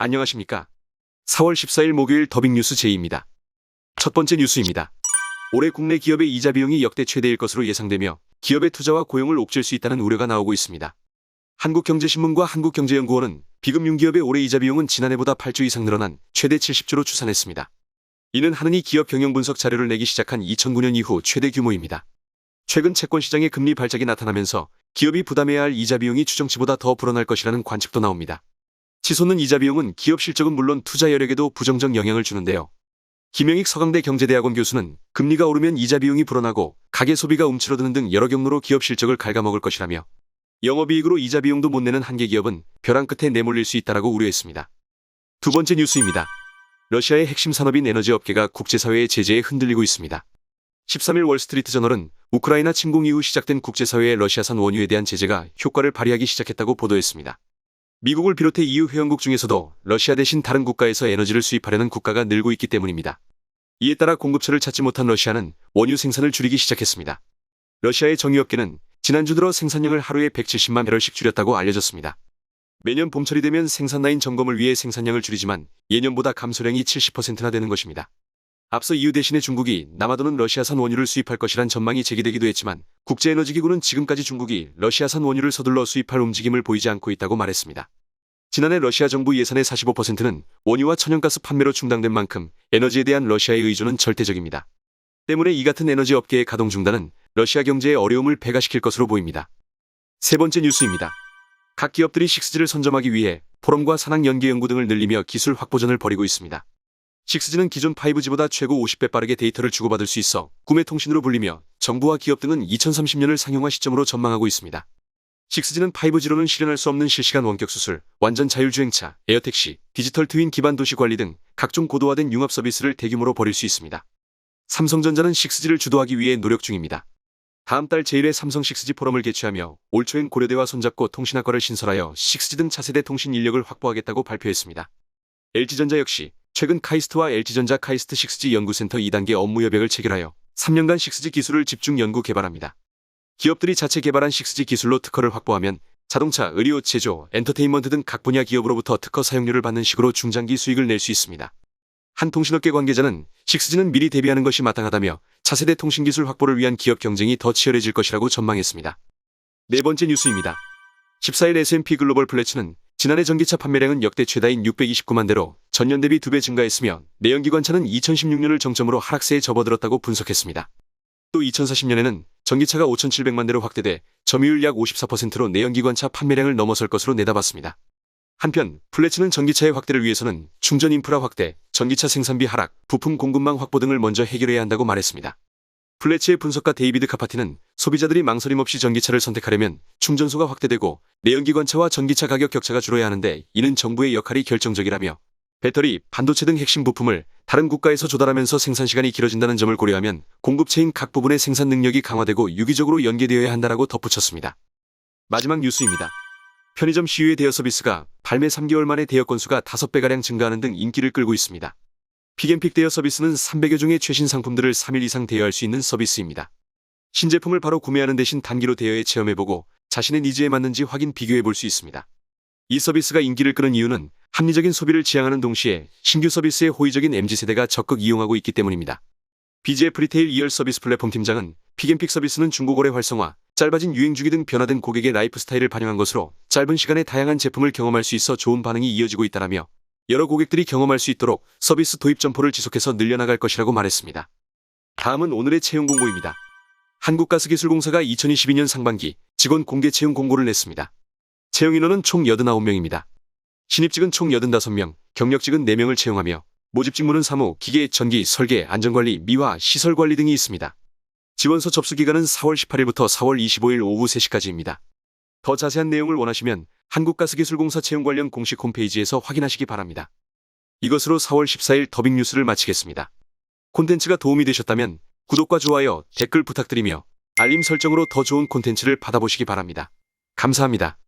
안녕하십니까. 4월 14일 목요일 더빙뉴스 제이입니다. 첫 번째 뉴스입니다. 올해 국내 기업의 이자 비용이 역대 최대일 것으로 예상되며 기업의 투자와 고용을 옥죄일 수 있다는 우려가 나오고 있습니다. 한국경제신문과 한국경제연구원은 비금융기업의 올해 이자 비용은 지난해보다 8조 이상 늘어난 최대 70조로 추산했습니다. 이는 한은이 기업 경영 분석 자료를 내기 시작한 2009년 이후 최대 규모입니다. 최근 채권 시장의 금리 발작이 나타나면서 기업이 부담해야 할 이자 비용이 추정치보다 더 불어날 것이라는 관측도 나옵니다. 치솟는 이자 비용은 기업 실적은 물론 투자 여력에도 부정적 영향을 주는데요. 김영익 서강대 경제대학원 교수는 금리가 오르면 이자 비용이 불어나고 가계 소비가 움츠러드는 등 여러 경로로 기업 실적을 갉아먹을 것이라며 영업이익으로 이자 비용도 못 내는 한계 기업은 벼랑 끝에 내몰릴 수 있다라고 우려했습니다. 두 번째 뉴스입니다. 러시아의 핵심 산업인 에너지 업계가 국제사회의 제재에 흔들리고 있습니다. 13일 월스트리트저널은 우크라이나 침공 이후 시작된 국제사회의 러시아산 원유에 대한 제재가 효과를 발휘하기 시작했다고 보도했습니다. 미국을 비롯해 EU 회원국 중에서도 러시아 대신 다른 국가에서 에너지를 수입하려는 국가가 늘고 있기 때문입니다. 이에 따라 공급처를 찾지 못한 러시아는 원유 생산을 줄이기 시작했습니다. 러시아의 정유업계는 지난주 들어 생산량을 하루에 170만 배럴씩 줄였다고 알려졌습니다. 매년 봄철이 되면 생산 라인 점검을 위해 생산량을 줄이지만 예년보다 감소량이 70%나 되는 것입니다. 앞서 EU 대신에 중국이 남아도는 러시아산 원유를 수입할 것이란 전망이 제기되기도 했지만 국제에너지기구는 지금까지 중국이 러시아산 원유를 서둘러 수입할 움직임을 보이지 않고 있다고 말했습니다. 지난해 러시아 정부 예산의 45%는 원유와 천연가스 판매로 충당된 만큼 에너지에 대한 러시아의 의존은 절대적입니다. 때문에 이 같은 에너지 업계의 가동 중단은 러시아 경제에 어려움을 배가시킬 것으로 보입니다. 세 번째 뉴스입니다. 각 기업들이 6G를 선점하기 위해 포럼과 산학연계 연구 등을 늘리며 기술 확보전을 벌이고 있습니다. 6G는 기존 5G보다 최고 50배 빠르게 데이터를 주고받을 수 있어 꿈의 통신으로 불리며 정부와 기업 등은 2030년을 상용화 시점으로 전망하고 있습니다. 6G는 5G로는 실현할 수 없는 실시간 원격 수술, 완전 자율주행차, 에어택시, 디지털 트윈 기반 도시 관리 등 각종 고도화된 융합 서비스를 대규모로 벌일 수 있습니다. 삼성전자는 6G를 주도하기 위해 노력 중입니다. 다음 달 제1회 삼성 6G 포럼을 개최하며 올 초엔 고려대와 손잡고 통신학과를 신설하여 6G 등 차세대 통신 인력을 확보하겠다고 발표했습니다. LG전자 역시 최근 카이스트와 LG전자 카이스트 6G 연구센터 2단계 업무 협약을 체결하여 3년간 6G 기술을 집중 연구 개발합니다. 기업들이 자체 개발한 6G 기술로 특허를 확보하면 자동차, 의료, 제조, 엔터테인먼트 등 각 분야 기업으로부터 특허 사용료를 받는 식으로 중장기 수익을 낼 수 있습니다. 한 통신업계 관계자는 6G는 미리 대비하는 것이 마땅하다며 차세대 통신기술 확보를 위한 기업 경쟁이 더 치열해질 것이라고 전망했습니다. 네 번째 뉴스입니다. 14일 S&P 글로벌 플래츠는 지난해 전기차 판매량은 역대 최다인 629만 대로 전년 대비 2배 증가했으며 내연기관차는 2016년을 정점으로 하락세에 접어들었다고 분석했습니다. 또 2040년에는 전기차가 5,700만 대로 확대돼 점유율 약 54%로 내연기관차 판매량을 넘어설 것으로 내다봤습니다. 한편 플래츠는 전기차의 확대를 위해서는 충전 인프라 확대, 전기차 생산비 하락, 부품 공급망 확보 등을 먼저 해결해야 한다고 말했습니다. 플래츠의 분석가 데이비드 카파티는 소비자들이 망설임 없이 전기차를 선택하려면 충전소가 확대되고 내연기관차와 전기차 가격 격차가 줄어야 하는데 이는 정부의 역할이 결정적이라며 배터리, 반도체 등 핵심 부품을 다른 국가에서 조달하면서 생산시간이 길어진다는 점을 고려하면 공급체인 각 부분의 생산 능력이 강화되고 유기적으로 연계되어야 한다라고 덧붙였습니다. 마지막 뉴스입니다. 편의점 시유의 대여 서비스가 발매 3개월 만에 대여 건수가 5배가량 증가하는 등 인기를 끌고 있습니다. 픽앤픽 대여 서비스는 300여 종의 최신 상품들을 3일 이상 대여할 수 있는 서비스입니다. 신제품을 바로 구매하는 대신 단기로 대여해 체험해보고 자신의 니즈에 맞는지 확인 비교해볼 수 있습니다. 이 서비스가 인기를 끄는 이유는 합리적인 소비를 지향하는 동시에 신규 서비스에 호의적인 MZ세대가 적극 이용하고 있기 때문입니다. BGF 리테일 2열 서비스 플랫폼 팀장은 픽앤픽 서비스는 중고거래 활성화, 짧아진 유행주기 등 변화된 고객의 라이프 스타일을 반영한 것으로 짧은 시간에 다양한 제품을 경험할 수 있어 좋은 반응이 이어지고 있다라며 여러 고객들이 경험할 수 있도록 서비스 도입 점포를 지속해서 늘려나갈 것이라고 말했습니다. 다음은 오늘의 채용 공고입니다. 한국가스기술공사가 2022년 상반기 직원 공개 채용 공고를 냈습니다. 채용 인원은 총 89명입니다. 신입직은 총 85명, 경력직은 4명을 채용하며 모집 직무는 사무, 기계, 전기, 설계, 안전관리, 미화, 시설관리 등이 있습니다. 지원서 접수 기간은 4월 18일부터 4월 25일 오후 3시까지입니다. 더 자세한 내용을 원하시면 한국가스기술공사 채용 관련 공식 홈페이지에서 확인하시기 바랍니다. 이것으로 4월 14일 더빙 뉴스를 마치겠습니다. 콘텐츠가 도움이 되셨다면 구독과 좋아요, 댓글 부탁드리며 알림 설정으로 더 좋은 콘텐츠를 받아보시기 바랍니다. 감사합니다.